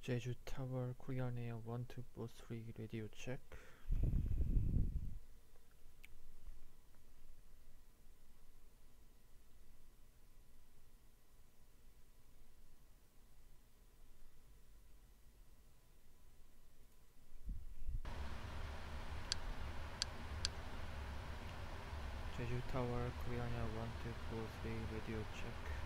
Jeju Tower, Korean Air 1243 radio check. Jeju Tower, Korean Air 1243 radio check.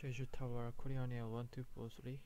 Jeju Tower, Korean Air 1243.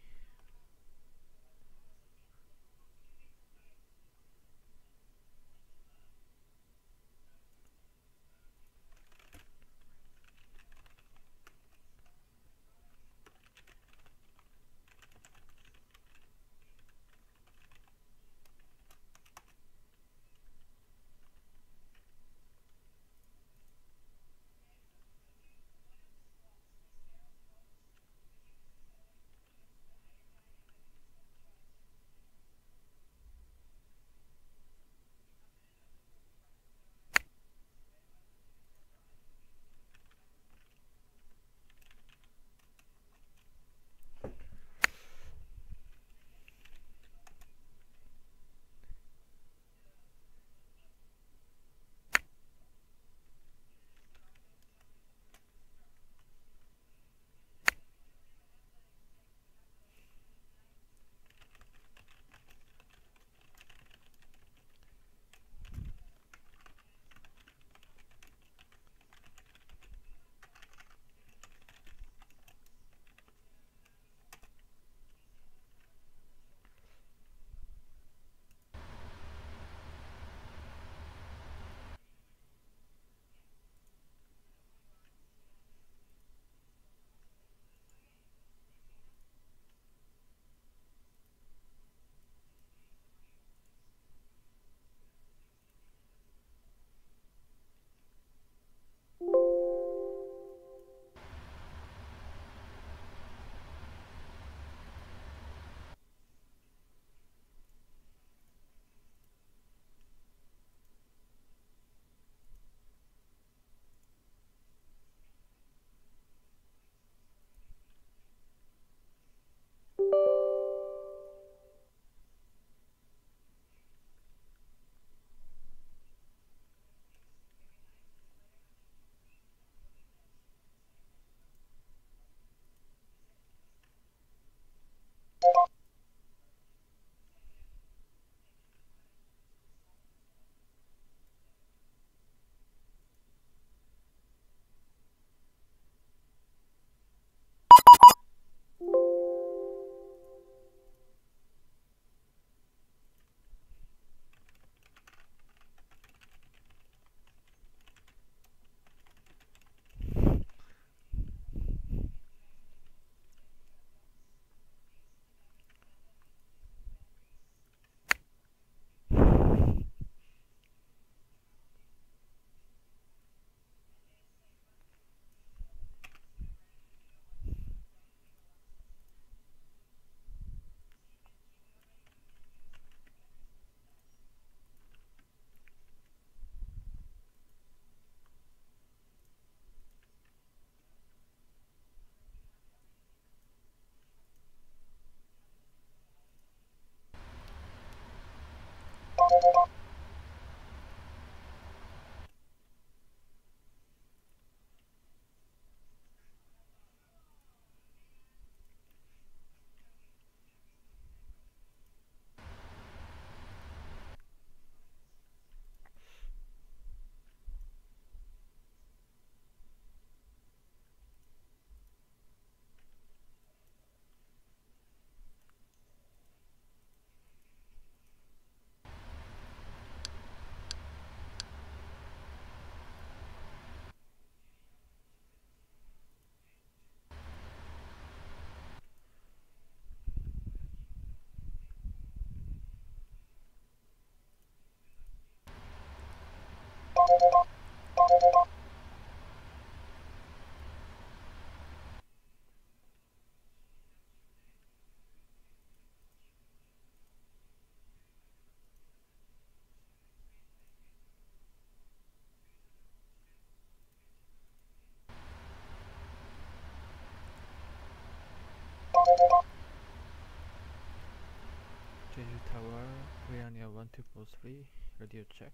Jeju Tower, Korean Air 1243, radio check.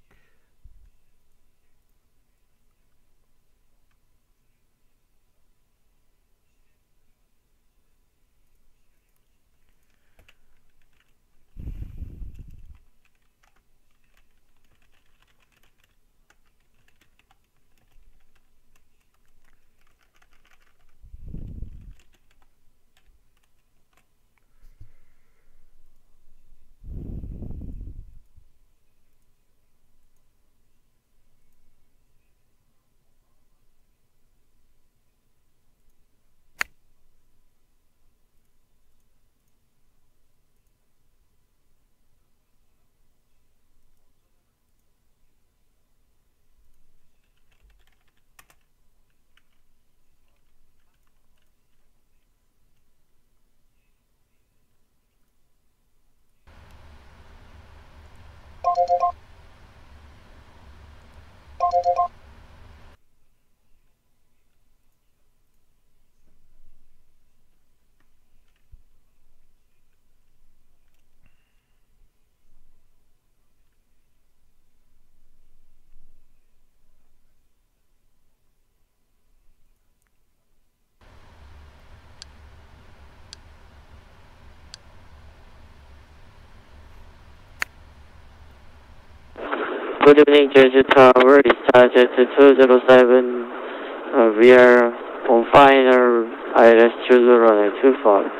Good evening, Jeju Tower. It's Jet 207. We are on final ILS Jeju runway 25.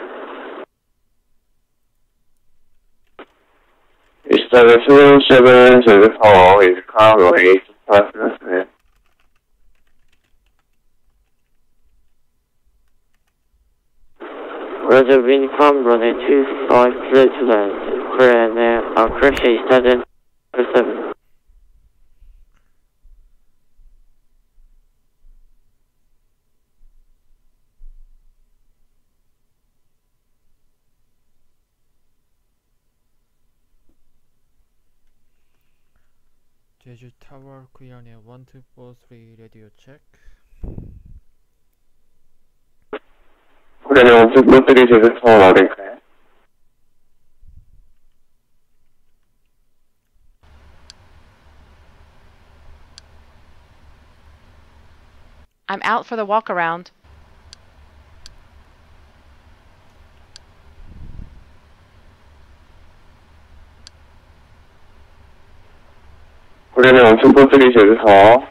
It's the 207 Jeju Tower is currently 25. Roger, wind calm, runway 25, clear to land. Correction is Jet 7. Jeju Tower Korean 1243 radio check. Korean 1243 Jeju Tower 어딘가요? I'm out for the walk around. Korean 1243 Jeju Tower.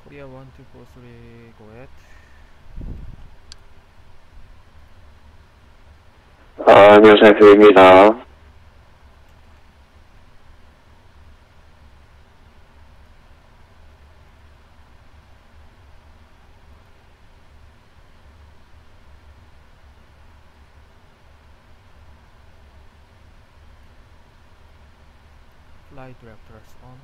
Korea 1243 go ahead. 아니요, 잘 들립니다. Flight directors on.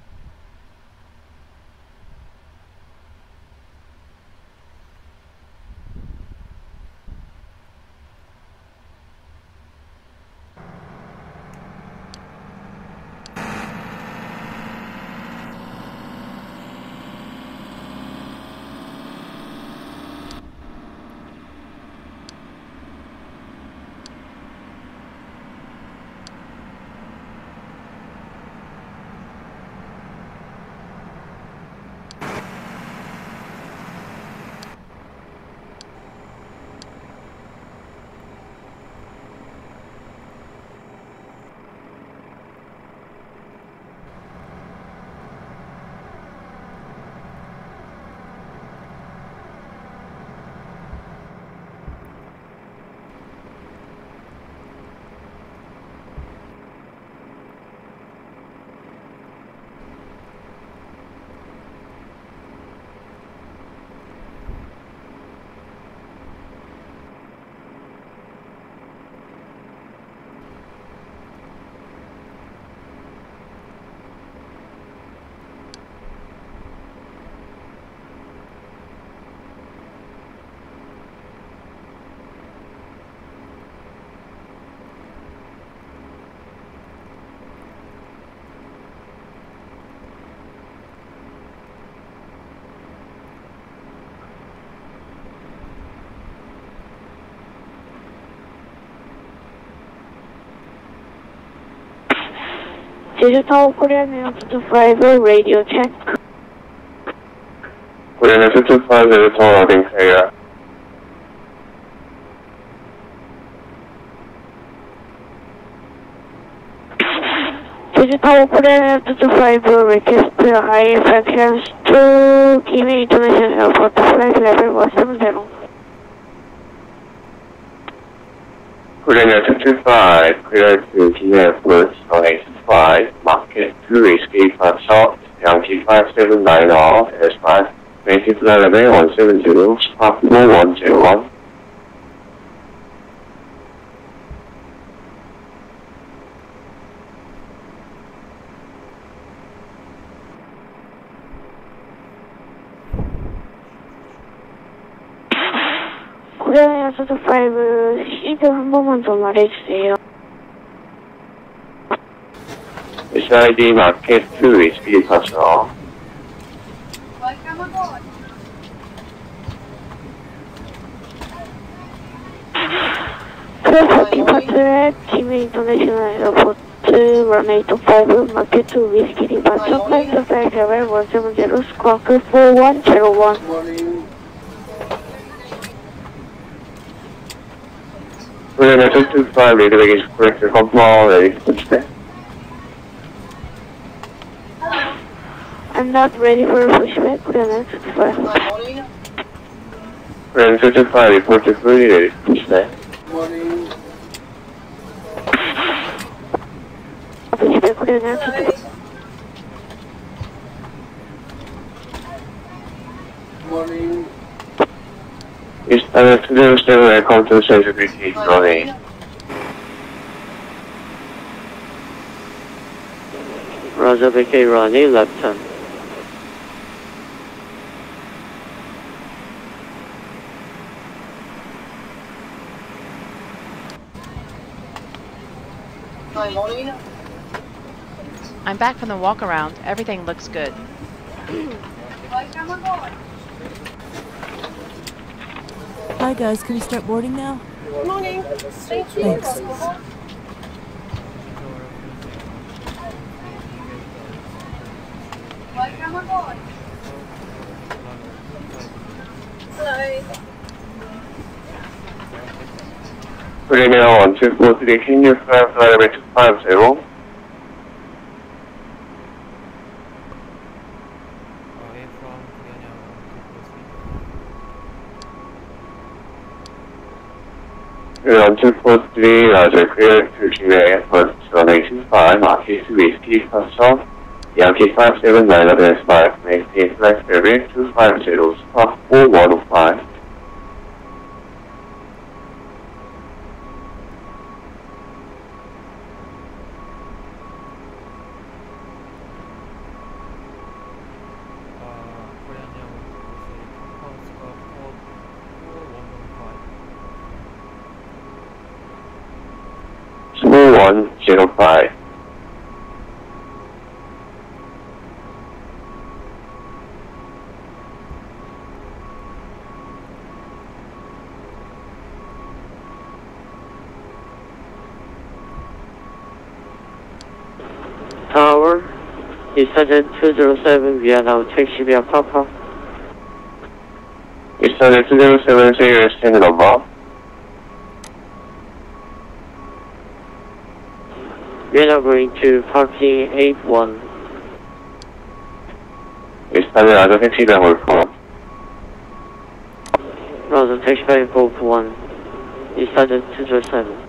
Jeju Tower Korean 225 radio check. Korean 225 Jeju Tower 어딘가요? Jeju Tower Korean 225 request high fractions to Gimhae International Airport flight level 170. Korean 225, clear to Gimhae Airport, runway 25, market 2, escape from short, Yankee 579 off, S5, basic level 170, Park 4101. Korean 225 시드 한 번만 더 말해주세요. SID Market 2 Whiskey Departure. Departure at Gimhae International Airport, runway 25, Market 2 Whiskey Departure, flight to flight level 170, squawk 4101. Korean 225, ready baggage corrector, confirm, ready for pushback. I'm not ready for pushback, Korean 225. Korean 225, report to fully ready for pushback. Pushback, Korean 225. Eastern 207, welcome to Sensibility runway. Roger, BK runway left turn. I'm back from the walk around. Everything looks good. Hi guys, can we start boarding now? Morning. Thank you. Thanks. Welcome aboard. Hello. Korean 1243, can you fly level 250? Away from Korean 1243, Roger, clear to Gimhae Airport, runway 25, Market 2 Whiskey Departure. Yankee 579 of 5, maintain flight level 250, squawk 4105. Korean 4105. Tower, Eastern 207, we are now taxi via Papa. Eastern 207, say your stand number. We are now going to parking 81. Eastern Roger, taxi by Wolf 1. Roger, taxi by Golf 1. Eastern 207.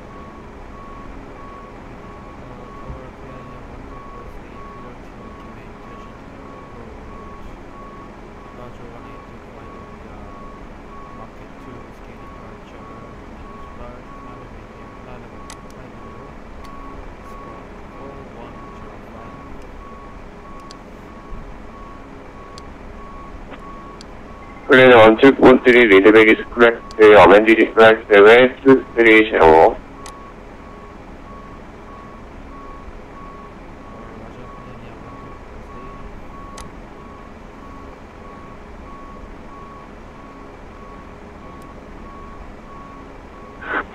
Korean 1243, ready baggage correct, amended flight level 230.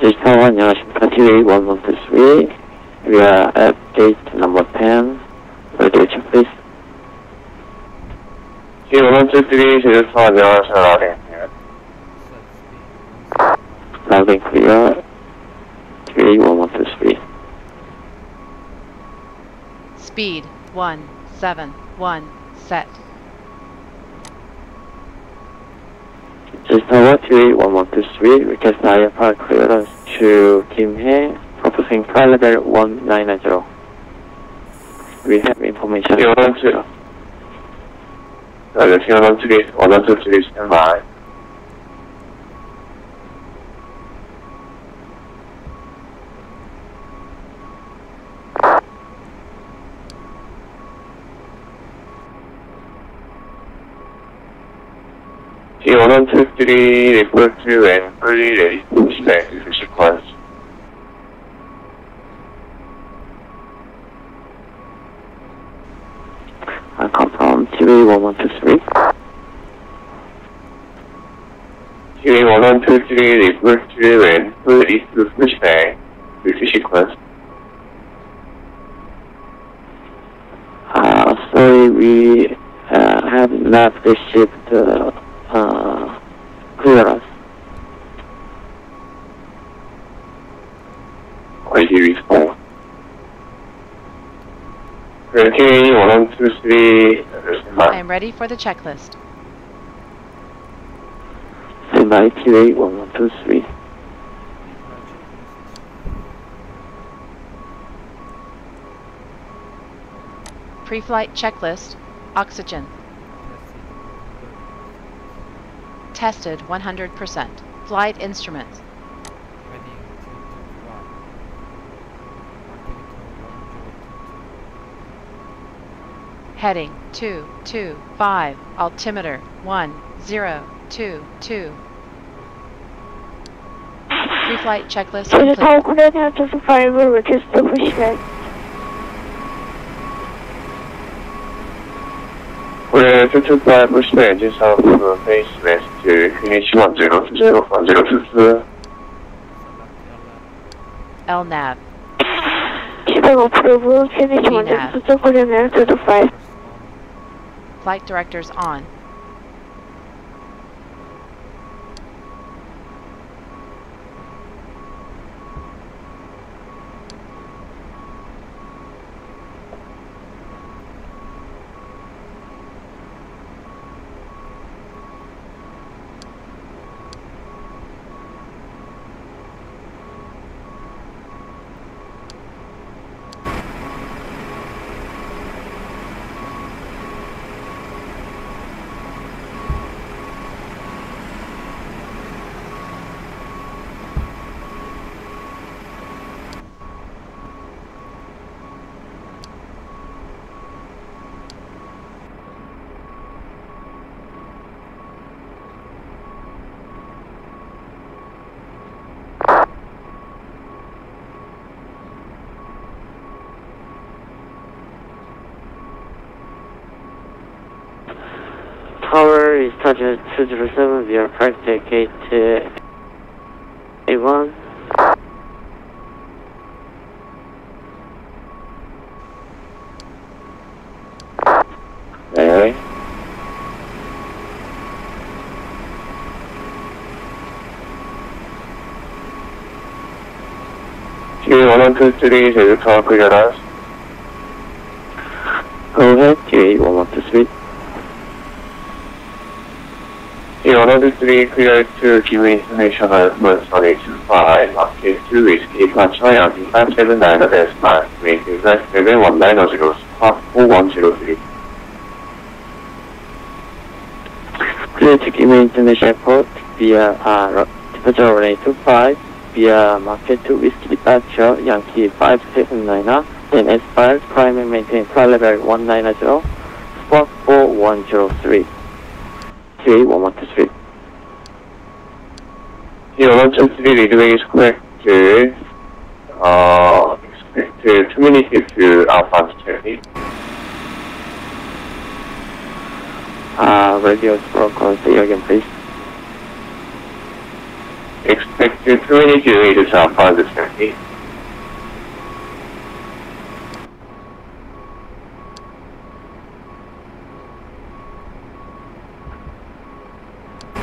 This tower, 안녕하십니까. KLA1244 we are at gate number 10. Ready to check please. G1223, 제주도 안녕하세요. Loud and clear. KLA1243. Speed 171 set. This tower, KLA1123, request higher park clearance to Gimhae, proposing flight level 190. We have information. G1223, G1223, stand by. G1223, report to and fully ready to pushback to sequence. KLA1244 report to when full is to pushback to sequence. Sorry, we have not received clearance. ID response. KLA1243, I am ready for the checklist. Standby KLA1123. Pre-flight checklist. Oxygen. Tested 100%. Flight instruments. Heading 225. Altimeter 1022. Pre-flight checklist Jeju complete. Tower Korea Air 225 request to pushback. Korea 225 pushback engine south face west to finish 1022. LNAV. Chicago approval, finish VNAV. 122 Korea Air 225. Flight directors on. Tower is target 207 via practice gate A1. 네. KLA1123 제주 타워 클리어런스. Go ahead, KLA1123. KLA1123 clear to Gimhae International Movement on 825, market 2 whiskey, Contra Yankee 579 at S5, making that 71900, squawk 4103. Clear to Gimhae International Airport via departure runway 25 via market 2 whiskey departure Yankee 579 and S5 climb and maintain flight level 190, squawk 4103. KLA1123. KLA1123 leadway is corrected, expected 2 minutes to Alpha traffic. Radio's broken, say again please. Expected 2 minutes to Alpha traffic.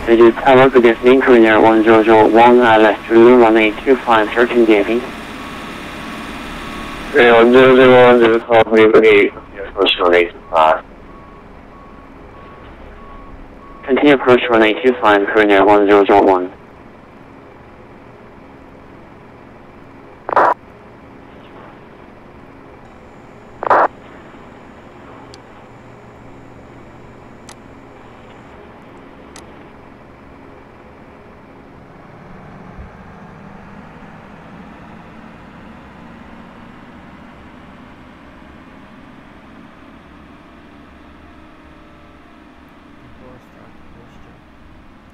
Jeju Tower, good evening, Korean Air 1001, left to 1825, 13 Davy. 네, 원주대원 제주 타워 브리브리 approach runway 25. Continue approach runway 25, Korean Air 1001.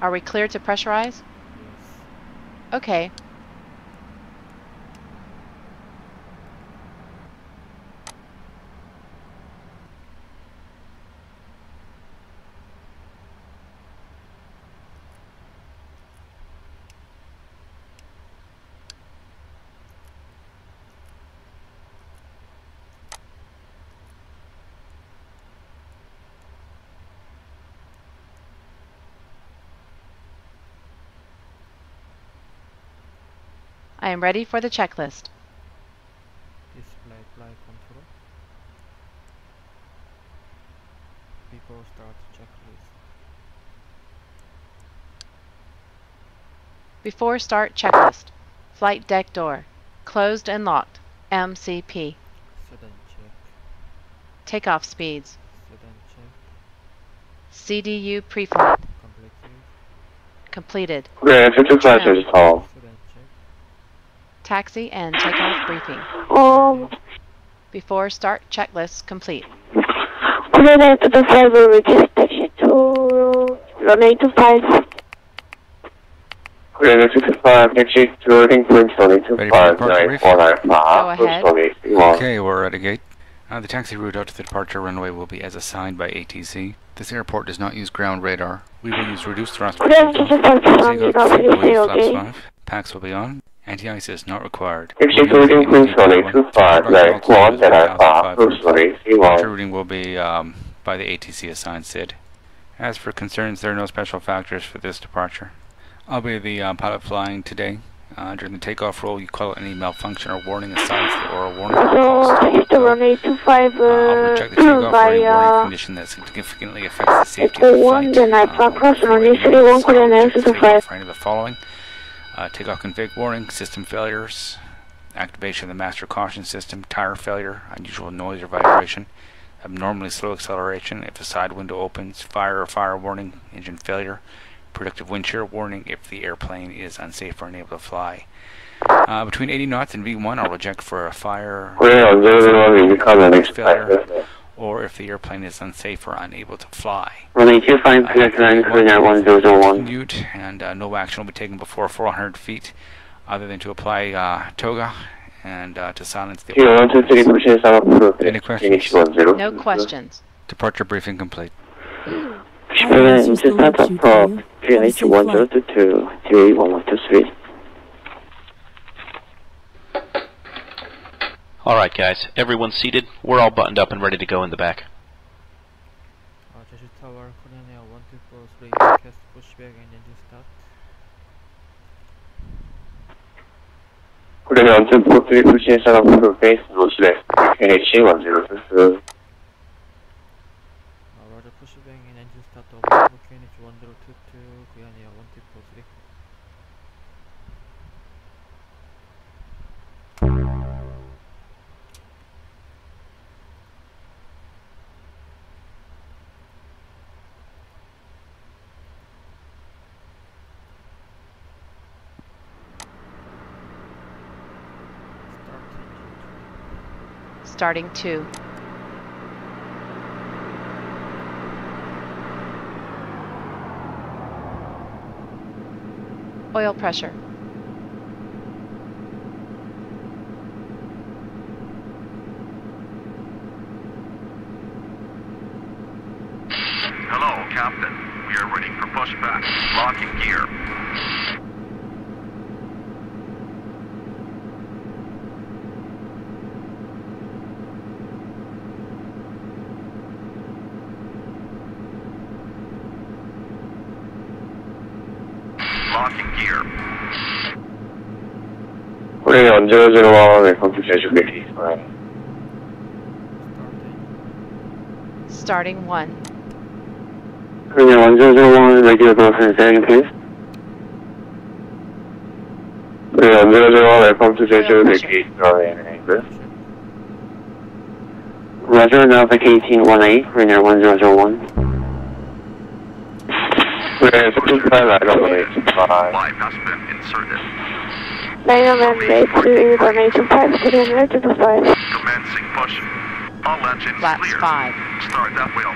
Are we clear to pressurize? Okay. I am ready for the checklist. Display flight control. Before start checklist. Before start checklist. Flight deck door. Closed and locked. MCP. Sudden check. Takeoff speeds. Sudden check. CDU preflight. Completed. Completed. Korean 225 Jeju Tower. Sudden check. Taxi and takeoff briefing. Before start checklist complete. Korean 225 will request taxi to runway 25. Korean 225 taxi to loading point runway Go 25 ahead. Okay, we're at a gate. The taxi route out to the departure runway will be as assigned by ATC. This airport does not use ground radar. We will use reduced thrust. Packs will be on. Anti-ice is not required. Taxi to loading point runway 25 Departure routing will be by the ATC assigned SID. As for concerns, there are no special factors for this departure. I'll be the pilot flying today. During the takeoff roll, you call out any malfunction or warning aside or a warning. Runway 25 I'll check the takeoff warning condition that significantly affects the safety of the flight. Then I cross runway 31 Korean Air 225. For any of the following: takeoff config warning, system failures, activation of the master caution system, tire failure, unusual noise or vibration, abnormally slow acceleration if the side window opens, fire or fire warning, engine failure, predictive wind shear warning if the airplane is unsafe or unable to fly. Between 80 knots and V1, I'll reject for a fire failure, or if the airplane is unsafe or unable to fly. Runway 25, clear to land, Korean 1001. Commute, and no action will be taken before 400 feet, other than to apply toga and to silence the Any questions? No questions. Departure briefing complete. Korean Intercept approach, KLA1244 Jeju 1123. Alright guys, everyone's seated, we're all buttoned up and ready to go in the back. Jeju Tower, Korean Air 1243, request pushback and engine start. Korean 1243 pushing setup for base northwest, KLA1244. Roger, pushback and engine start over, KLA 1022, Korean Air 1243. Starting 2. Oil pressure. Hello, Captain. We are ready for pushback. Locking gear. Locking gear. Korean 1001, welcome to Jeju City. Starting 1. Korean 1001, regular person, second please. Korean 1001, welcome to Jeju City. Roger, now vacating 1A, Korean 1001. Korean 225, runway 25. Live has been inserted. Runway 2, runway 25, Korean Air 225. Commencing push. All engines Flaps clear. 5. Start that wheel.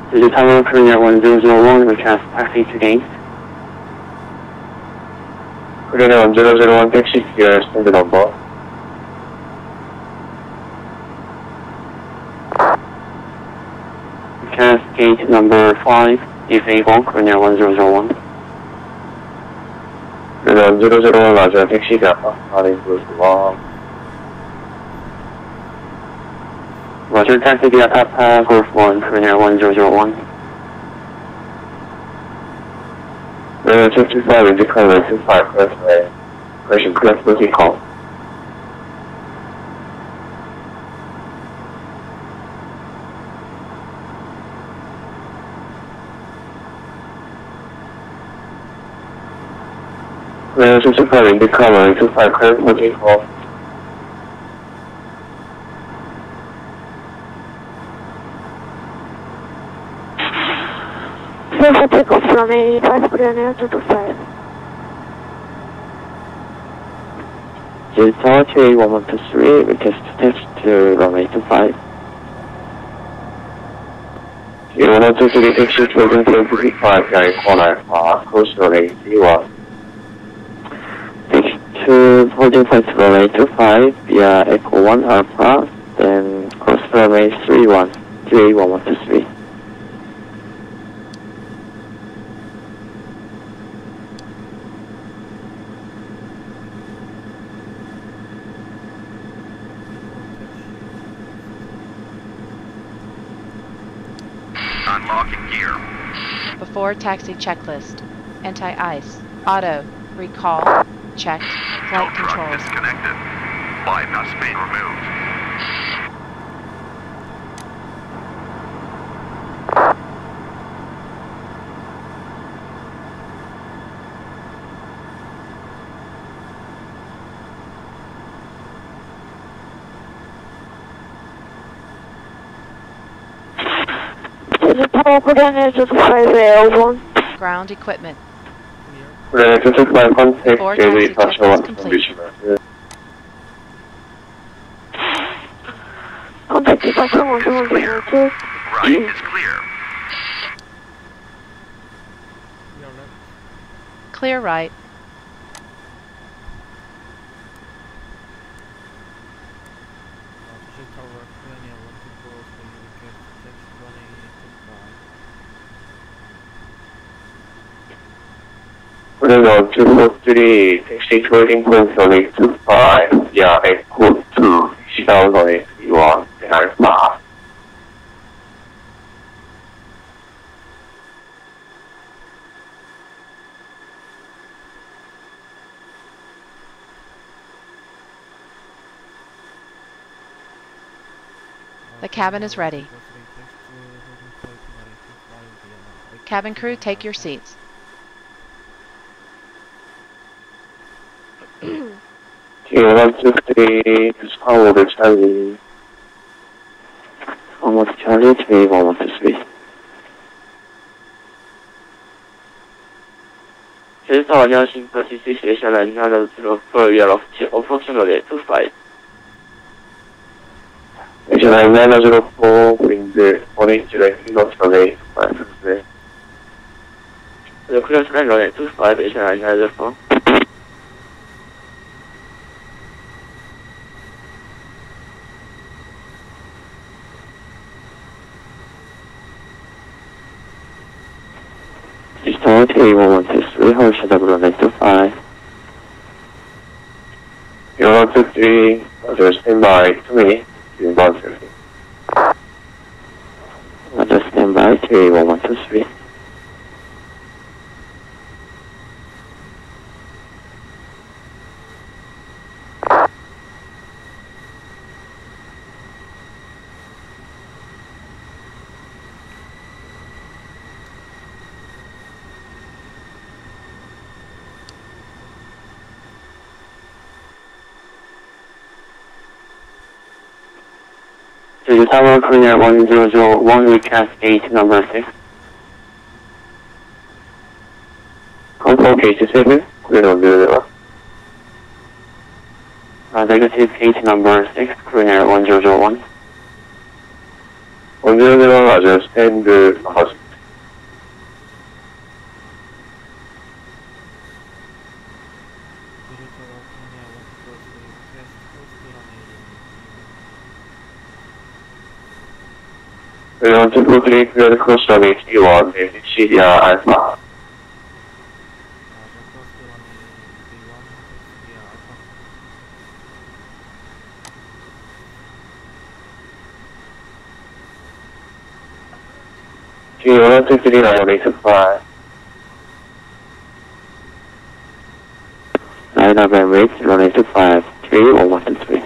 Jeju Tower, Korean 1001, request taxi to gate. Korean 1001, taxi here, stand number. Request gate number 5. 220, Korea 1001. Korea 1001 라자 택시 아파 running close to 1. Roger, taxi via Papa, Golf 1, Korea 1001. Korea 225 into KLA 25 crossway. Question correct booking call. Korea 225 into KLA 25 correct booking call. Clear for takeoff from 85, Korean Air 225. Jeju Tower 28123, request to test to runway 25. 21223 taxi to Golden 25, carrying 495, close to runway 31. Next to holding flight to runway 25 via Echo 1 Alpha, then cross runway 31, 28123. Unlocking gear. Before taxi checklist. Anti-ice. Auto. Recall. Checked. Flight Tow truck controls. disconnected. Bypass main removed. Jeju Tower, Korean Air 225, L1. Ground equipment. Korea 225 contact Before Jeju taxi departure checklist 1 complete. conditioner. Contact departure 102. Right is clear. Clear left. Clear right. Jeju Tower, Korean Air 1243, request taxi running 25. Korea 243 taxi to Golden close runway 25, via Echo 2, taxi down runway 31, and Alpha. The cabin is ready. Cabin crew, take your seats. 223 Squawk Charlie. Almost Charlie 28123. Jeju Tower announcing CC station and another for year of approximately 25. Station 904, wind 180 knots runway 25. The clearance line runway 25, station 904. Jeju Tower 28123, hold shuttle runway 25. 223, Roger, stand by 2 minutes, inbound service. Roger, stand by 28123. Jeju Tower, Korea 1001, recast gate number 6. Control gate 7, Korea 1001. Negative gate number 6, Korea 1001. 1001, Roger, stand house. Jeju Tower, Korean Air 1243, request close to runway Clear 243, clear the cross runway 31, CDR Alpha. Clear 239, runway 25. 9 up and wait, runway 25, 31123.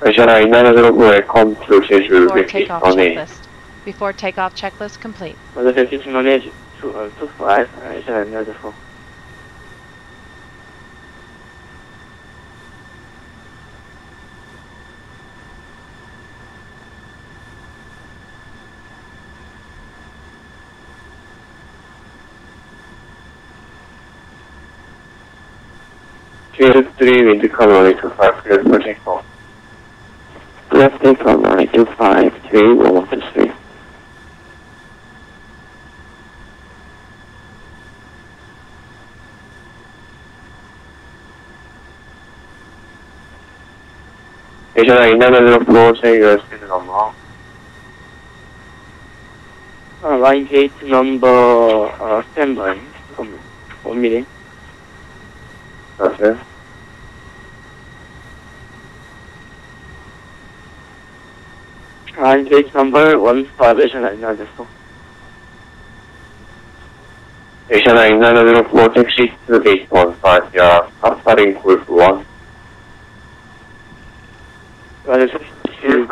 Asia 904, welcome to Jeju, Before repeat takeoff runway. checklist. Before takeoff checklist complete. Mother 15 runway 25, Asia 904. Clear 3, wind calm runway 25, clear for takeoff. Left take on runway 25, 31123. Asia 904, say your speed number. Line gate number standby. 1 minute. That's Line gate number 15, Asia 904. Asia 904, taxi to gate 15, yeah, starting Golf 1. Runway 62,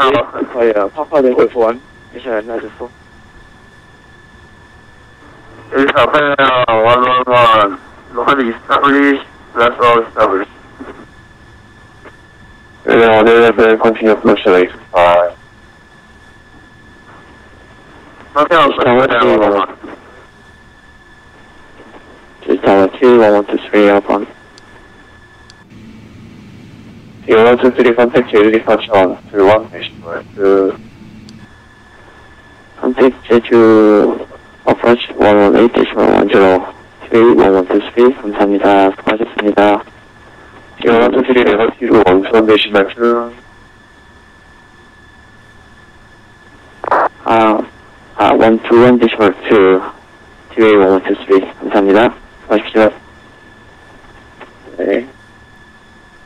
Papa de Golf 1, Asia 904. Asia 111, locally established, that's all established. Continue approach to 85. Nothing else, Tower 2, 1123 outbound. 123 contact Jeju departure 1, nationwide. Contact Jeju approach 118, decimal 103, 1123. 감사합니다. 수고하셨습니다. 123 네거티브 원선 대신할 121 decimal 2, DA 1123. 감사합니다. 수고하십시오. 네.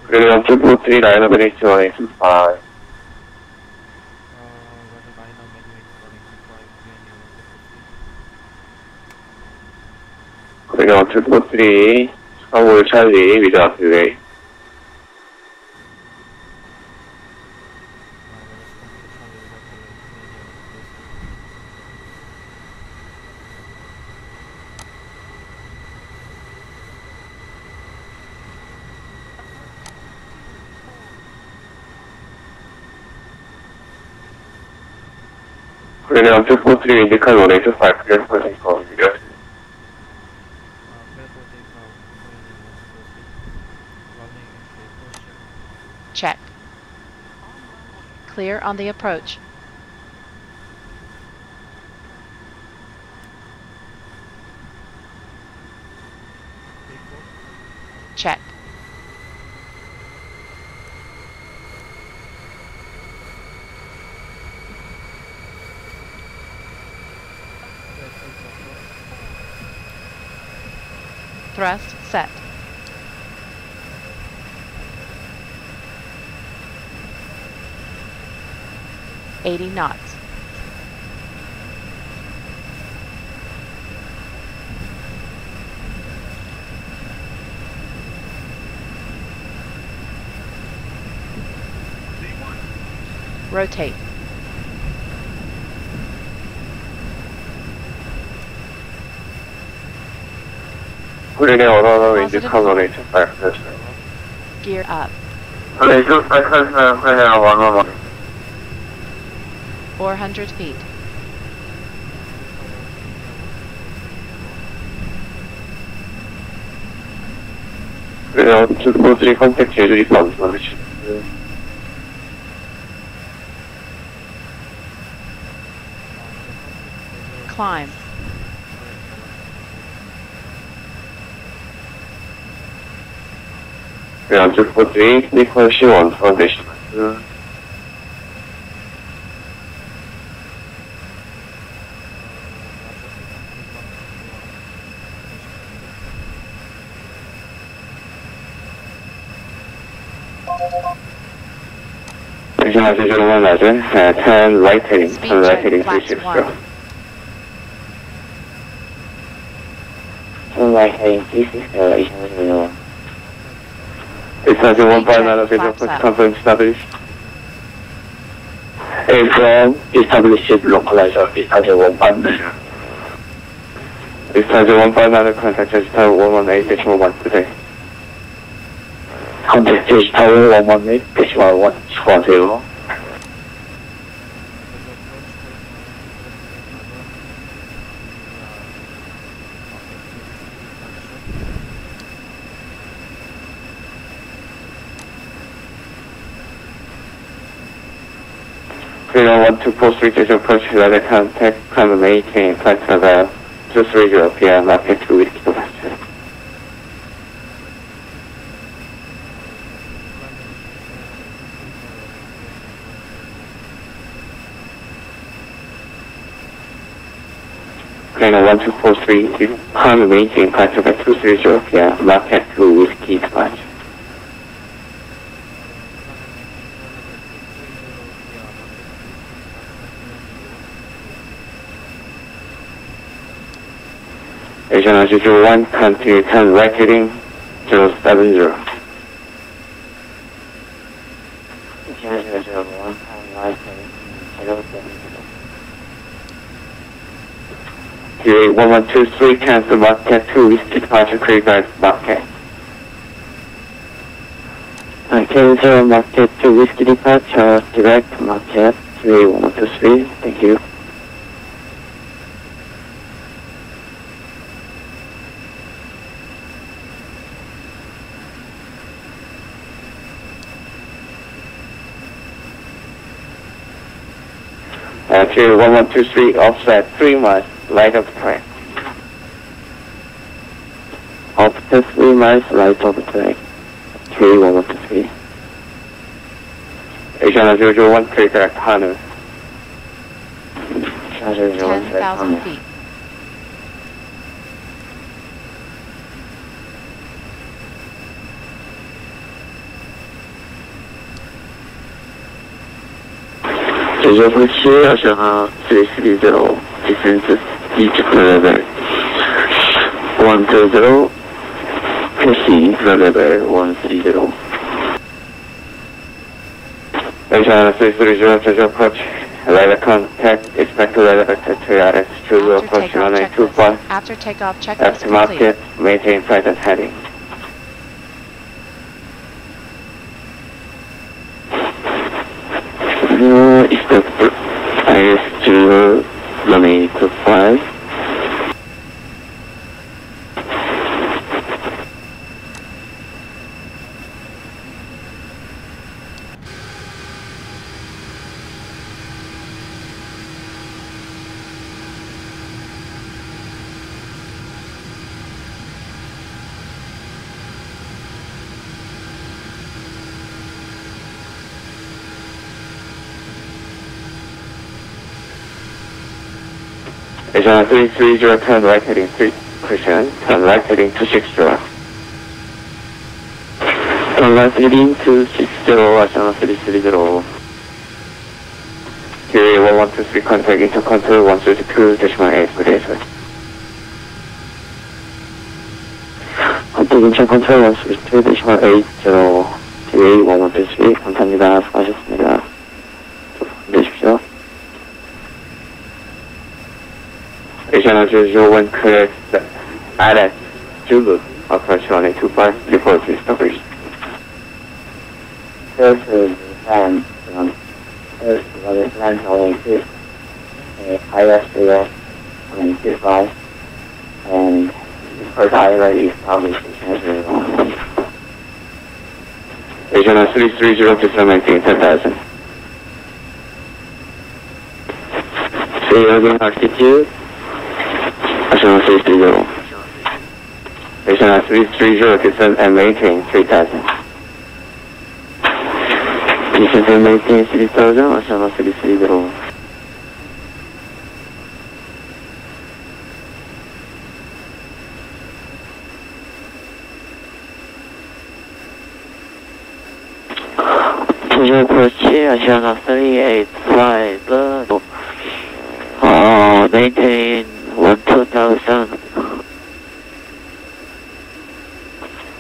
그리고 243 라인 오브 레이트 185. 그리고 243 스카볼 찰리 위드 아트웨이. 그리고 243 인디칼 185 clear for takeoff. Check. Clear on the approach. Check. Thrust set. $80 knots. Rotate. 그리고 언어는 인디칼 185. Gear up. 400 feet. 그리고 243 컨택 제주 디파트. Climb. 그리고 243 니콜 C1 파운데이션. Regional 001 Roger, turn right heading, Speed turn right check, heading flaps 360. 1. Turn right heading 360, Regional 001. Extension Speed 159 check, of Visual flaps Point up. confirm established. From established localizer, Extension 159. Extension 159 contact Jeju Tower 118.1 today. Contact Jeju Tower 118.1 추가하세요. Freedom 1243 Jeju approach radar contact, climb maintain flight level 230 via market 2 with kilometers. Freedom 1243 climb maintain flight level 230 via market 2 with kilometers. Regional Jeju 1, continue turn right heading 070. Regional 001, turn right heading 070. QA 1123, cancel market 2 with departure clear guide market. Cancel market to whiskey departure, direct market, QA 1123, thank you. QA 1123, offset 3 miles, light of track. Offset 3 miles, right of track, QA 1123. Regional Jeju 1, clear direct Hanu. Charger 01, 10,000 feet. Jeju approach, Oceana 330, descent Egypt level 120, passing level 130. Regional 330, Jeju approach, radar contact, expect radar contact to RX to approach 1825. After takeoff, checklist After complete. market, maintain flight and heading. Expect IS to runway 25. Regional 330, turn right heading 3, Christian, turn right heading 260. Turn right heading 260, Oceana 330. QA 1123, contact into control 132.8, good day, sir. 컨택 인천 컨트롤 132.80, QA 1123, 감사합니다. 수고하셨습니다. 내십시오. Regional Jeju 1, clear RS Zulu, approach 1825, report to established. First, land, land only 2, IS 0, 25, and first I already established Regional 330, to maintain 10,000. Building altitude, Regional 330. Regional 330, descend and maintain 3,000. descent and maintain 3,000, Oceana 330. approach, Asiana 385, maintain 12000.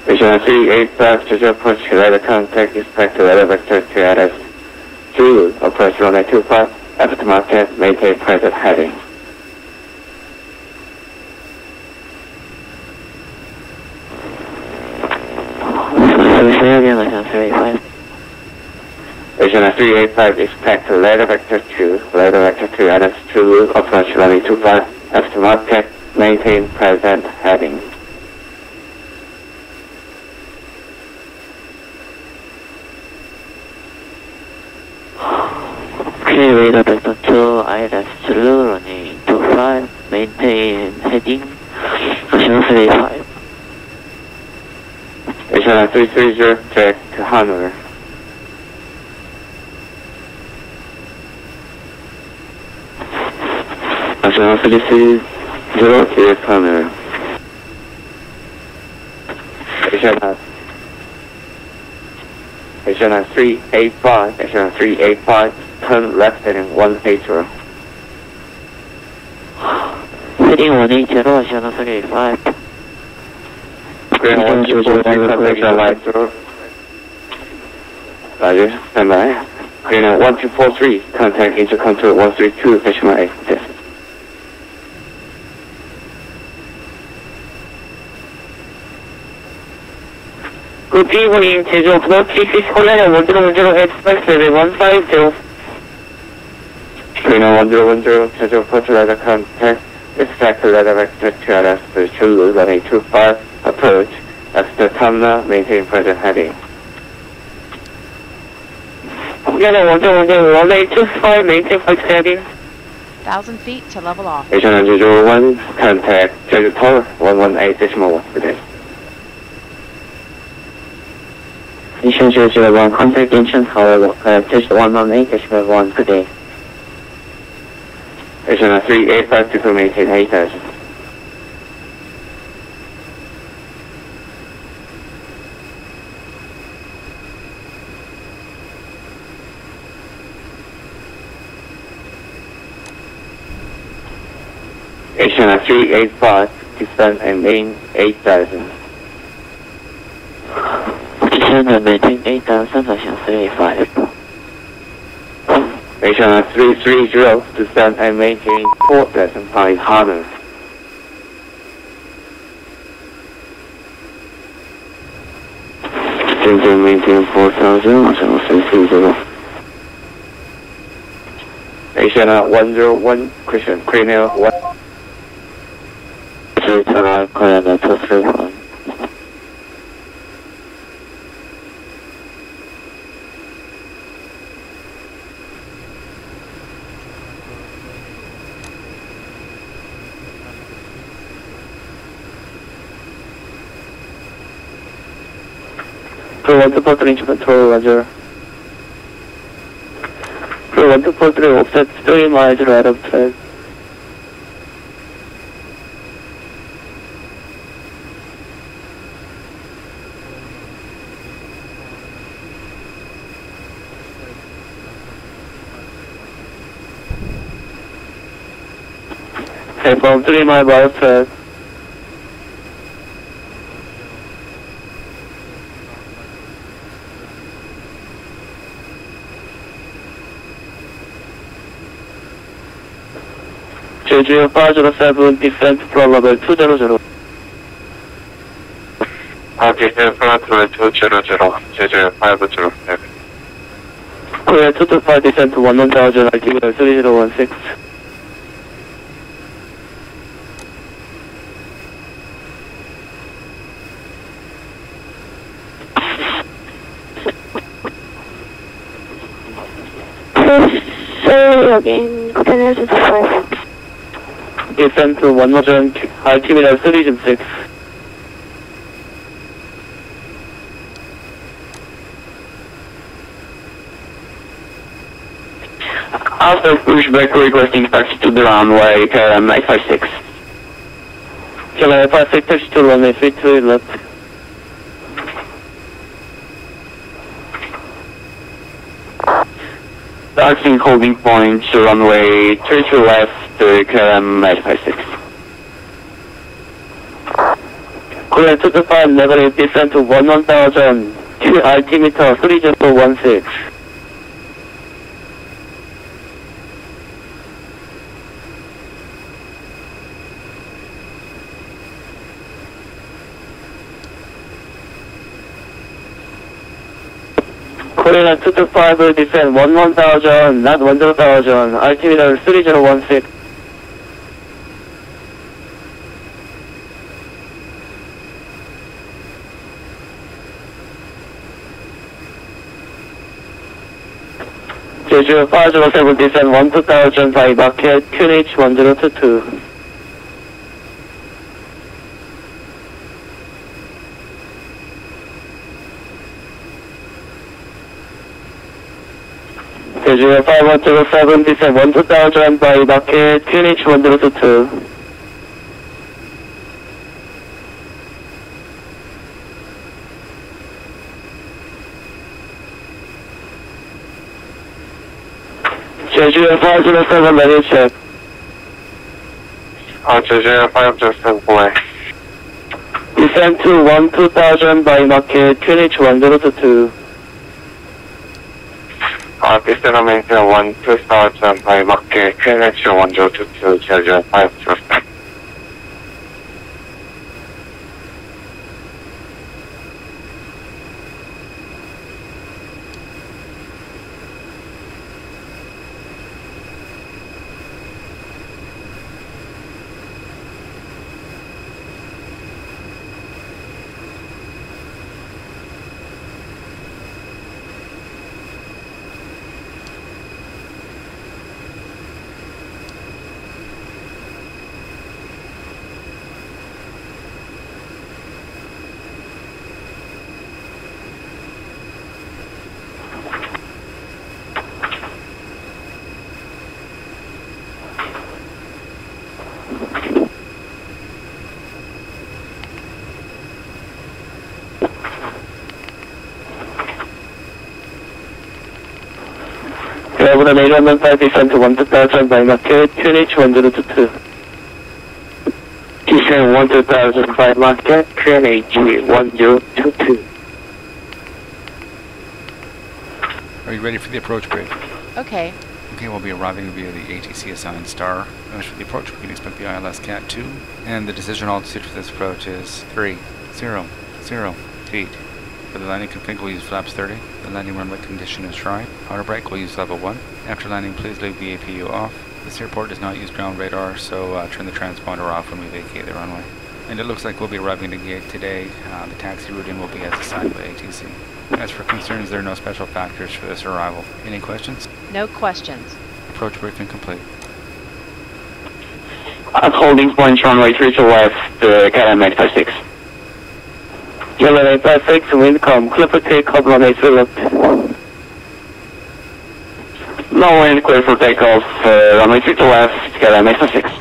Asiana 385, Jeju approach, radar contact, expect radar vector to RS2, approach runway 25, aftermarket, maintain present heading. Say again, Asiana 385. Asiana 385, expect radar vector 2, RS2, approach runway 25, aftermarket, maintain present heading. Okay, radar vector 2, ILS2, running 25, maintain heading, Asiana 385. Asiana 330, track to Hanwell. Asiana 330, clear Hanwell. Asiana 385, turn left heading 180. Heading 180, Asiana 385. Green 1243, contact line through. Roger, stand by. Green 1243, contact intercontrol 132, Gimhae. Test. Good evening, Jeju approach, KLA 1010 expect 150. Green 1010, Jeju approach, radar contact, expect radar vector to RS2, runway 25, approach, after terminal, maintain present heading. KLA 1010, runway 25, maintain present heading. 1,000 feet to level off. Asiana Jeju 1, contact Jeju Tower 118.1 per day. Asiana Jeju 1, contact Incheon Tower, Jeju 118.1 per day. Asiana 385 to maintain 8000. Asiana 385, descend and main 8000. Descend and maintain 8000, Asiana 385. Asiana 330, descend and maintain 4500. Descend and maintain 4000, Asiana 330. Asiana 101, Christian, Cranial 1. Korean 231. Crew 1243 into control, roger. Crew 1243, offset 3 miles right of track. Okay, from 3 mile bar track. Jeju 507, descent from level 200. Jeju front level 200, Jeju 507. Korea 225, descent to 1000, altimeter 3016. Sorry again, container 25. Descend to 1000, altimeter 36. After pushback, requesting taxi to the runway, KLA1244. KLA1244, taxi to runway 33 left. Departing holding point, runway 32 left, KLM1244. Korean 225, negative descent to 11,000, altimeter 3016. Korean 225 will descend 11,000, not 10,000, altimeter 3016. Jeju 507 descend 12,000 by market QNH 1022. Jeju 5107 descend 12,000 by market QNH 1022. Jeju 507 ready check. Jeju 507 boy. Descend to 12,000 by market QNH 1022. Descend and maintain 12,000 by market QNH 1022, Jeju 507. Airborne 815 descend to 12,000 by market QNH 1022. Descend 12,000 by market QNH 1022. Are you ready for the approach brake? Okay. Okay, we'll be arriving via the ATC assigned star. As for the approach, we can expect the ILS Cat 2, and the decision altitude for this approach is 300 feet. For the landing config, we'll use flaps 30. The landing runway condition is dry. Auto brake, we'll use level 1. After landing, please leave the APU off. This airport does not use ground radar, so turn the transponder off when we vacate the runway. And it looks like we'll be arriving at the gate today. The taxi route in will be as assigned by ATC. As for concerns, there are no special factors for this arrival. Any questions? No questions. Approach briefing complete. At holding point, runway 32 left, KLM856. KLM856, wind calm, clear for takeoff, runway 3 left. No wind, clear for takeoff, runway 32 left, KLM856.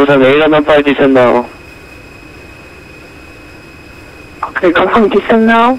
우선 A라면 빨리 descend now. Okay, confirm descend now.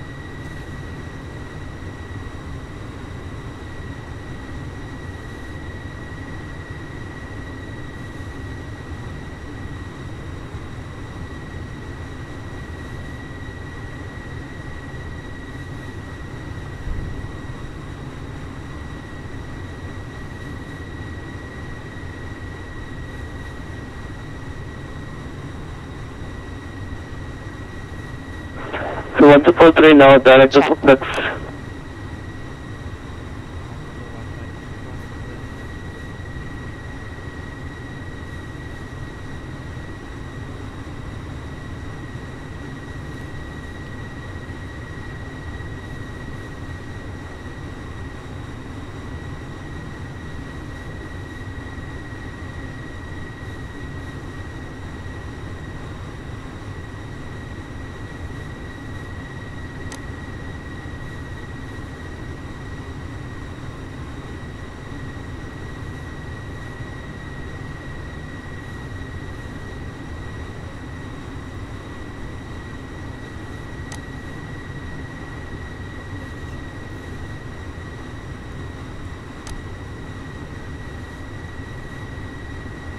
1243 now, direct to Check. FSX.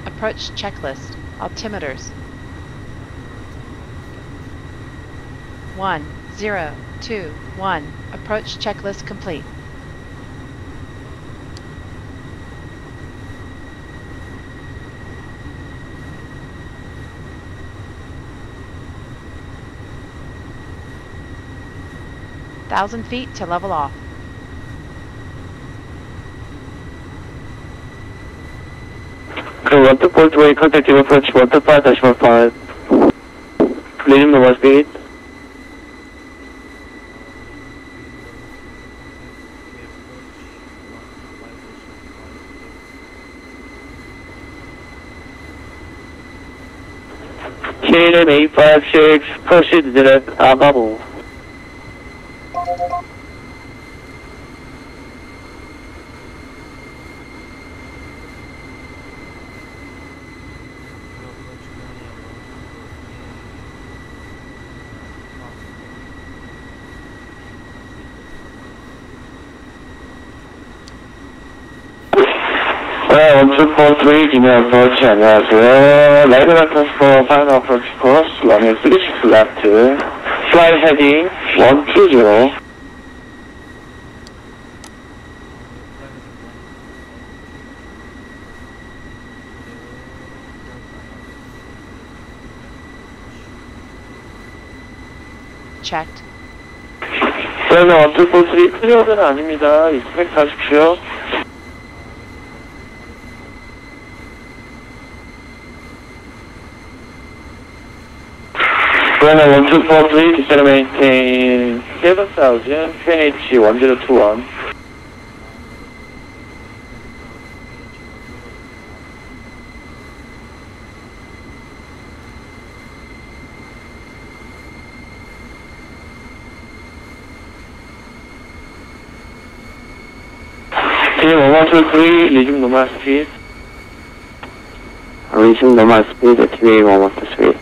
Approach checklist. Altimeters. 1, 0, 2, 1. Approach checklist complete. Thousand feet to level off. Crew 1243, contacting approach 125-15. Resume normal speed. KLA1244 proceed direct Ababu. 네, 1243 Gimhae approach, 안녕하세요. 라이드 트랜스포 파이널 approach course, runway 36 left, flight heading 120. Checked. 네, 1243 클리어는 아닙니다. 익스펙트 하십시오. Runway 1243, descend maintain 7000, QNH 1021. KLA1244, resume normal speed. Resume normal speed, KLA1243.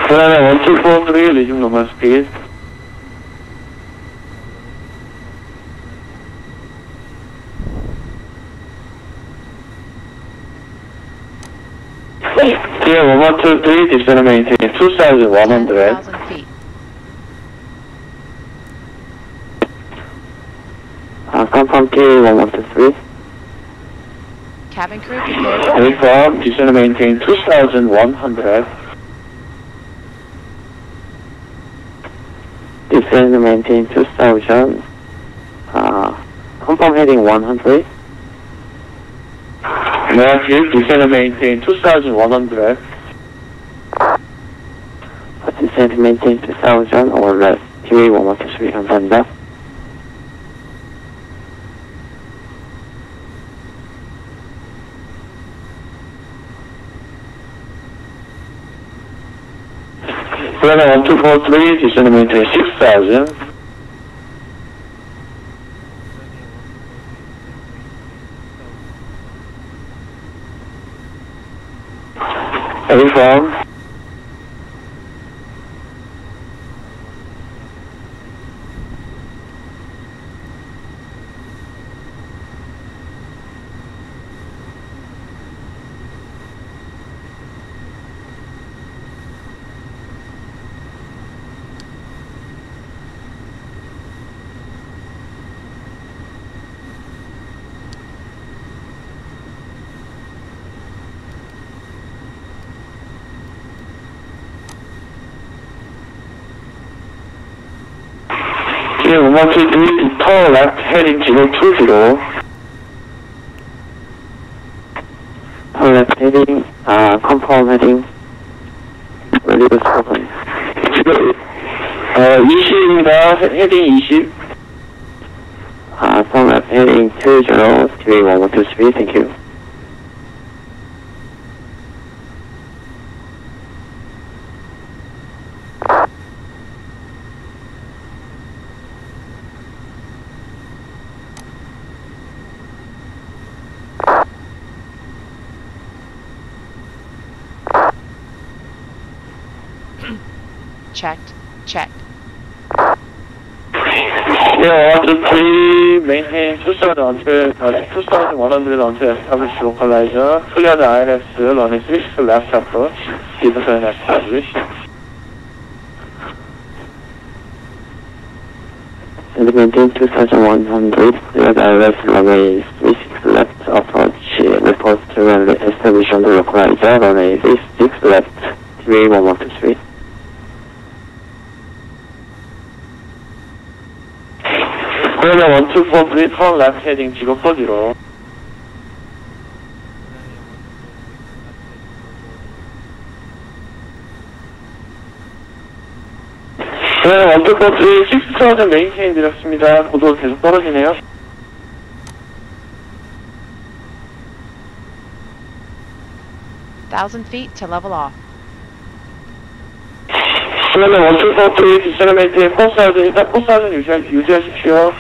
Runway 1243, resume normal speed. KLA1243, descend maintain 2100. 10,000 feet. Confirm KLA1123. Cabin crew prepare. Confirm, descend maintain 2100. Descend maintain 2000. Confirm heading 100. Negative, descend maintain 2100. Descend maintain 2000 or less. KLA1123, 감사합니다. Runway 1243, descend maintain 6000. Confirm. Yeah, 123, turn left, heading 020. Turn left heading, confirm heading. Ready to open. 20입니다. 헤딩 20. turn left heading 20, 31123, thank you. Checked. Checked. Yeah, 123, maintain 2,100 onto establish localizer, clear the ILS, running 6 left approach, Stevenson established. And maintain 2,100, clear the ILS, runway 36 left approach, report to and establish on the localizer, runway 36 left, 31123. KLA 1244 turn left heading 지금 퍼지로. KLA 1243 60,000 메인테인 드렸습니다. 고도 계속 떨어지네요. (1,000 feet) to level off. KLA 1243 디스를 메인테인 포스하든 유지하십시오.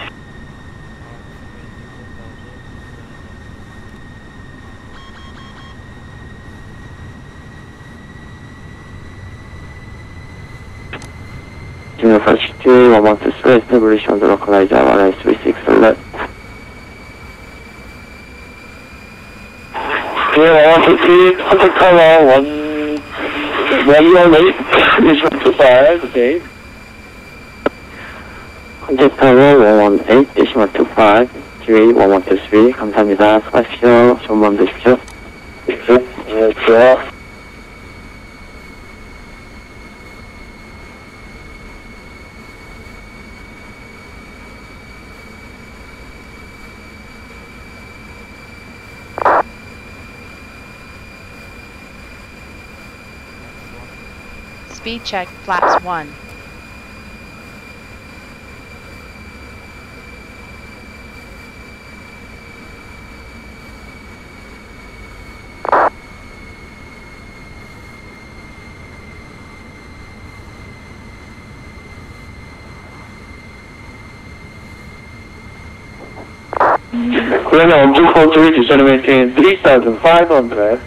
Gimhae 112, establish on the localizer, runway 36 left. Yeah, 123, contact tower 118, decimal 25, okay. Contact tower 118, decimal 25, QA 1123, 감사합니다. 수고하십시오. 좋은 밤 되십시오. 네, 좋아. Speed check, flaps 1. KLA 1243 descend maintain 3,500.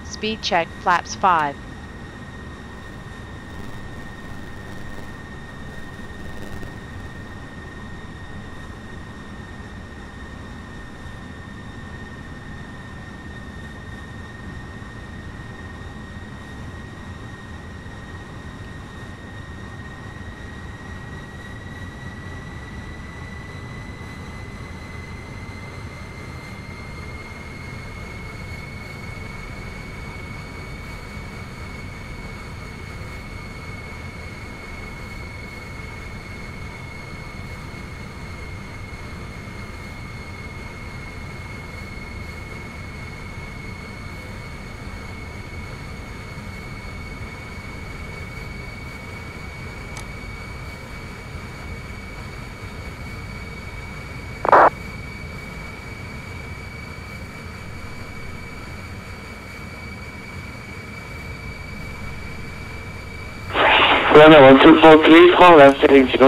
Speed check, flaps 5. KLA 1243 turn left heading 020.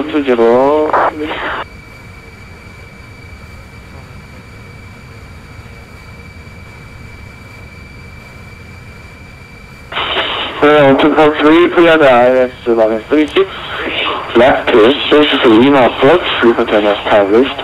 KLA 1243 clear the ILS, runway 36 left, switch to Lima approach, report to established.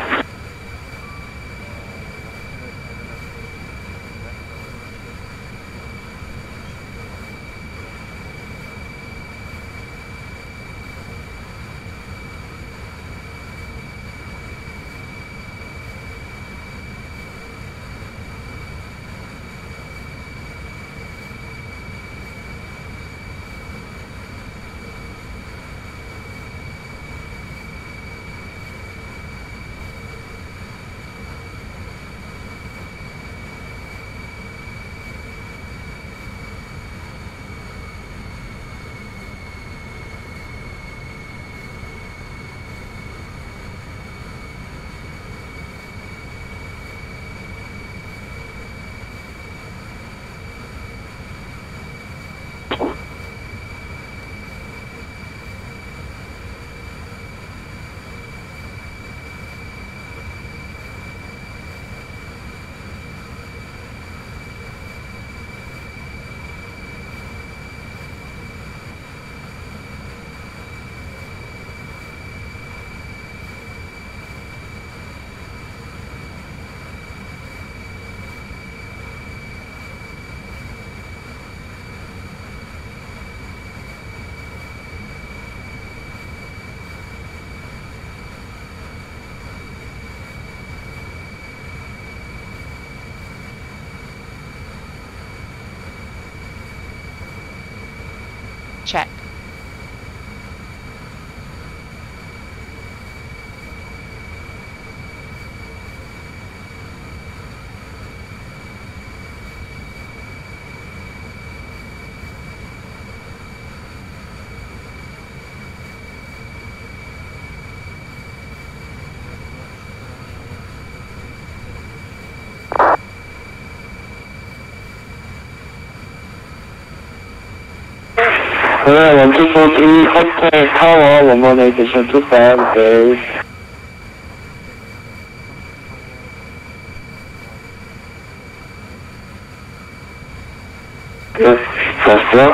Korea 1243 Hotel Tower 118 station 25, okay. Yes, faster.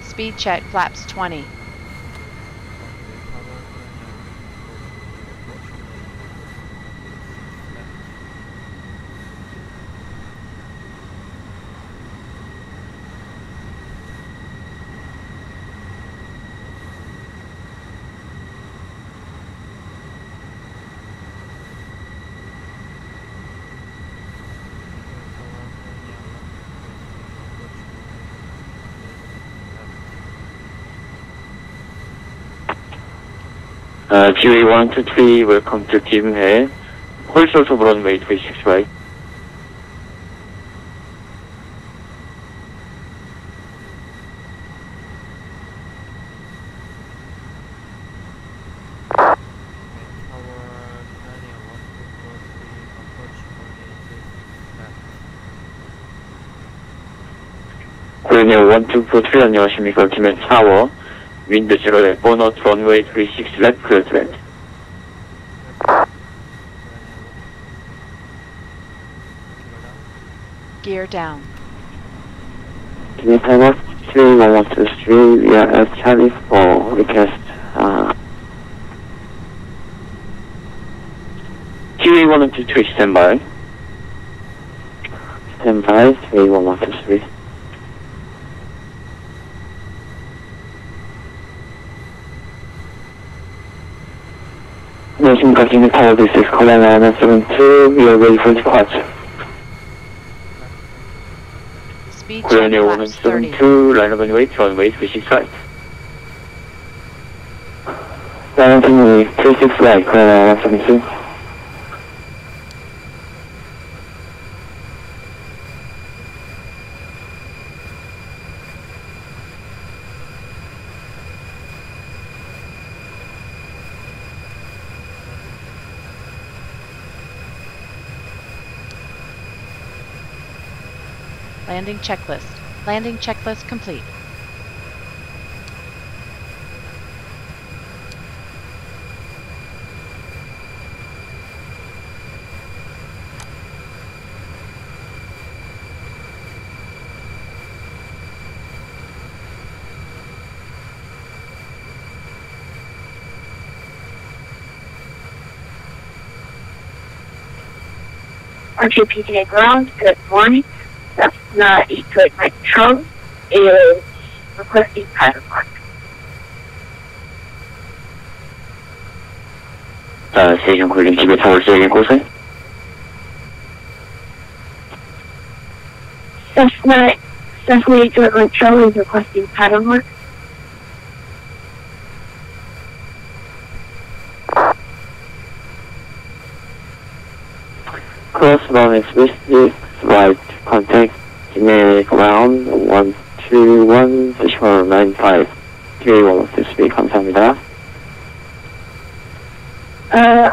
Speed check, flaps 20. GA123, welcome to Gimhae. Hold short of runway 26 right. Korea 1243 안녕하십니까. 김해 타워. 윈드 0에 보너스 runway 36 left clear to land. Gear down. Kimmy Tower 3113, we are at Charlie 4, request, QA123, standby. Standby, QA1123. 안녕하십니까, Kimmy Tower, this is Korea 972, we are ready for departure. Speed Korea check, flaps 30. 172, line of runway, runway 36 right. Line of runway 36 right, Korea 172. Landing checklist. Landing checklist complete. RKPK ground, good morning. That's not equal my trunk is requesting pilot mark. Station Korean Kimmy Tower, Station Kosen. Cessna equal my trunk is requesting pilot mark. Cross runway 36 right, contact Gimhae ground 121.95. QA123, 감사합니다.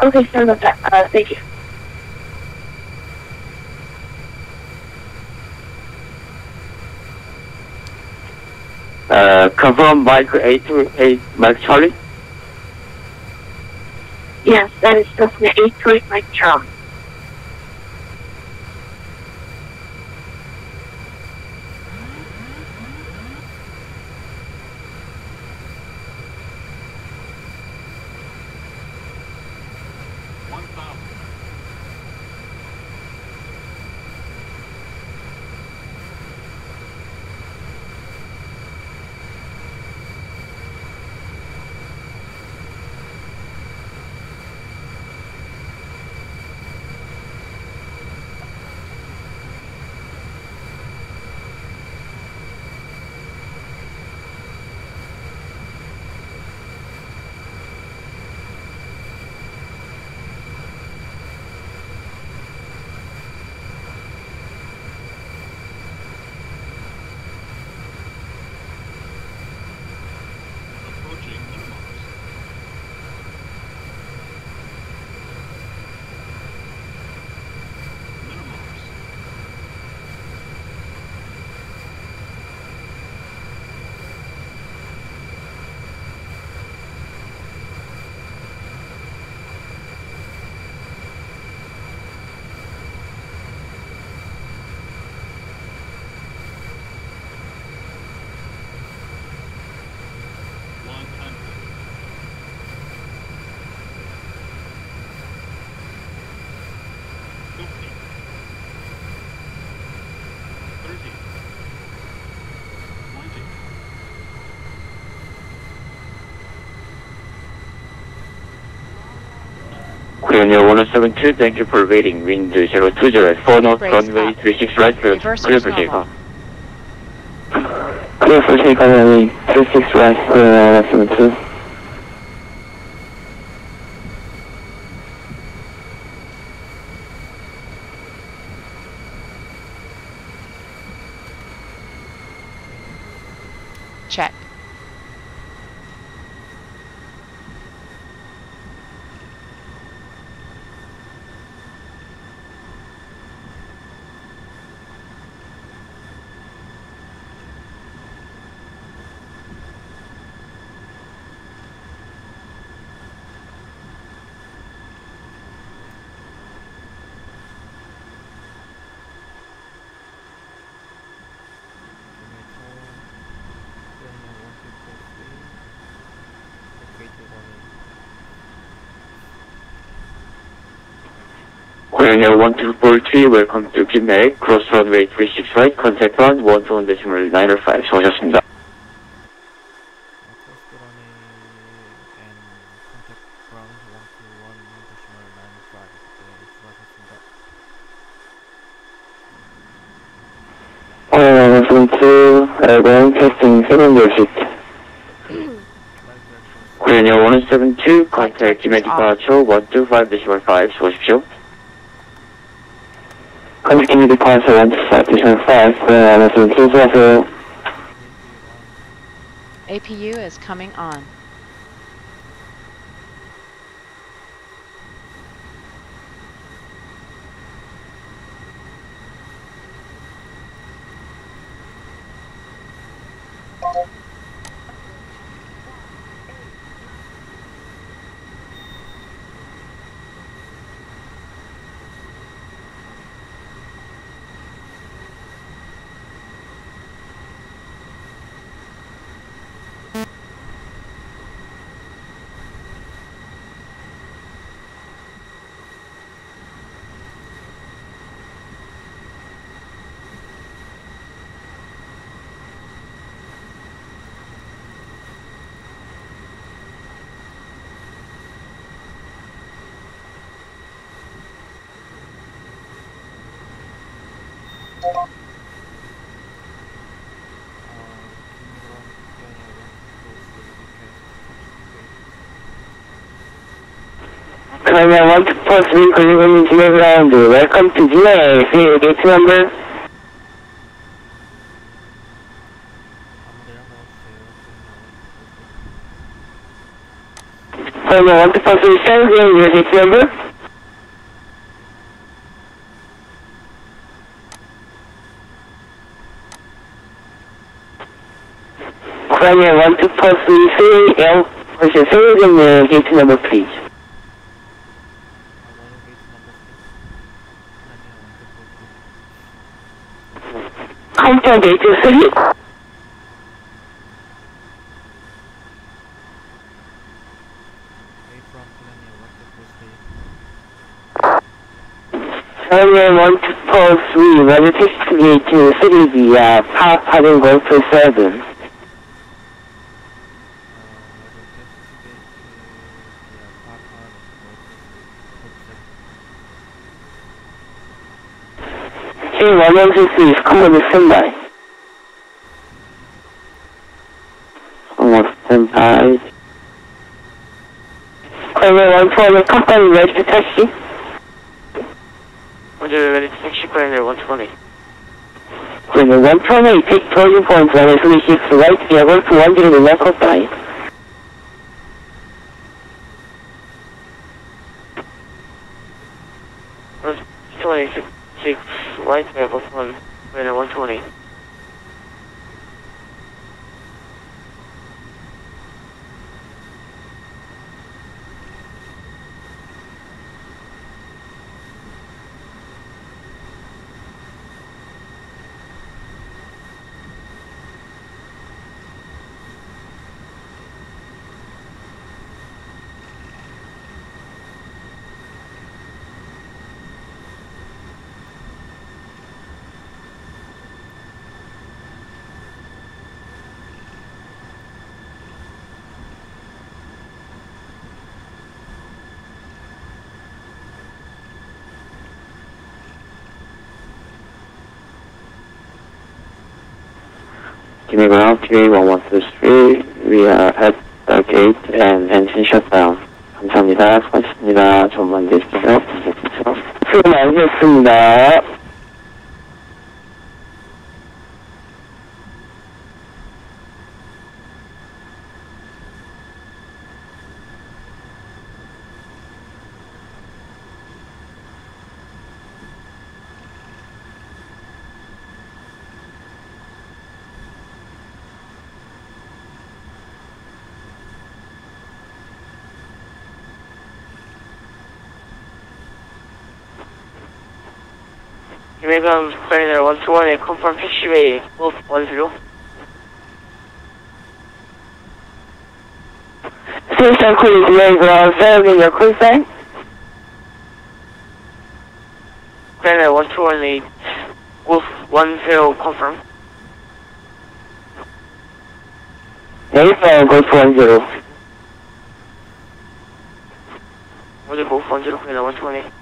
Okay, sorry about that. Thank you. Confirm Mike 828, Mike Charlie. Yes, that is Cessna 828 Mike Charlie. Korean Air 1072, thank you for waiting. Wind 020 at 4 north, Brace runway up. 36 right, clear Reversers for takeoff. normal. Clear for takeoff, runway 36 right, Korean Air 1072. Check. Korean Air 1243, welcome to Gimhae, cross runway 36 right, contact 1, 1.905, 수고하셨습니다. Airborne testing 706. Korean Air 172, contact Gimhae departure 125.5, 수고하십시오. Contact Gimhae departure 125.5, Korean Air 172, 수고하세요. APU is coming on. Korean Air 1243, calling Gimhae ground, welcome to Gimhae, see gate number. Korean Air 1243, sending your gate number. Korean Air 1243, sending your gate number, please. Counter gate 3. Korean Air 1243, register gate 3 via Papa Golf 7. K116 is common standby. Almost standby. Korean Air 120, company ready to taxi. Roger, ready to taxi, Korean Air 120. Korean Air 120, take charging point, runway 36 right, via Golf 10 left outside. 26 right, via Golf 1, Korean Air 120. Gimhae ground, KLA1123. We are at the gate and engine shutdown. 감사합니다. 수고하셨습니다. 전만 계십시오. 수고 많으셨습니다. Gimhae ground, Predator 121, confirm taxiway, Wolf 10. System clear, Gimhae ground, verifying your call sign. Predator 121, Wolf 10, confirm. Verify, Wolf 10. What is Wolf 10, Predator 120?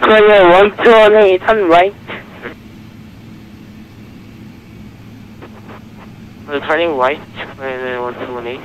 Clear 128, turn right. We're turning right, Clear 128.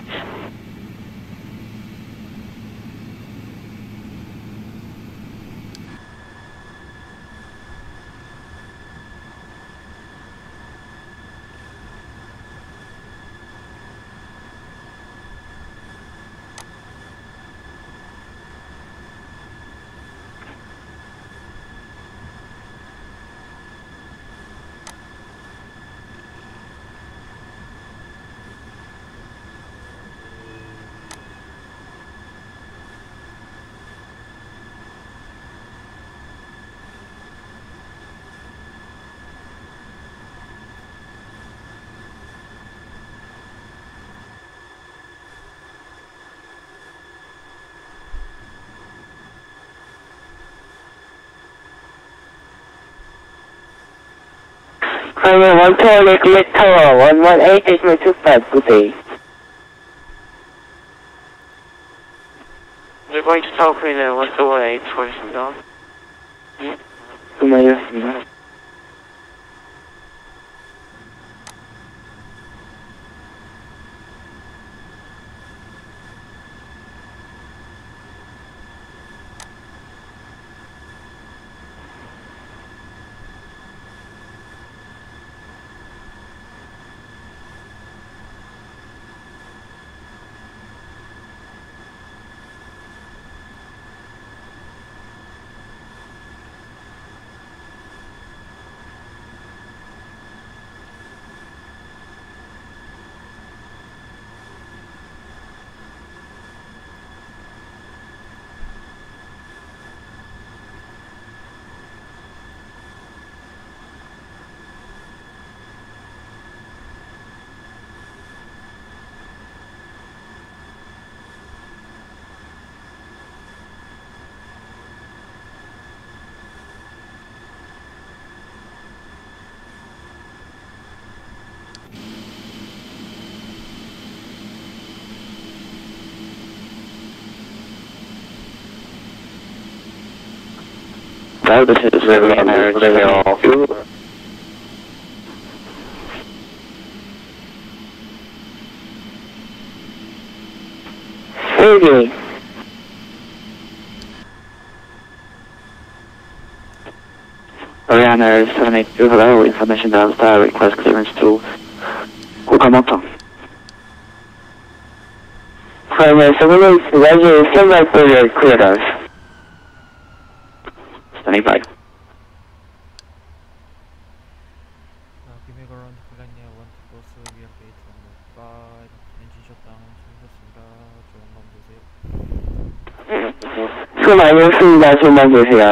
Clear 128, Gimhae Tower, 118.25, good day. We're going to Tower Clear 128, 수고하셨습니다. 수고 많으셨습니다. Now this is really American. Okay. Ariana 782, hello, information downstairs, request clearance to Kukamoto. Primary 782, Roger, stand by for your clearance. Standing by. Gimhae ground, Clear 124, we are gate number 5, engine shutdown, 수고하셨습니다. 좋은 밤 되세요. 수고 많으셨습니다. 좋은 밤 되세요.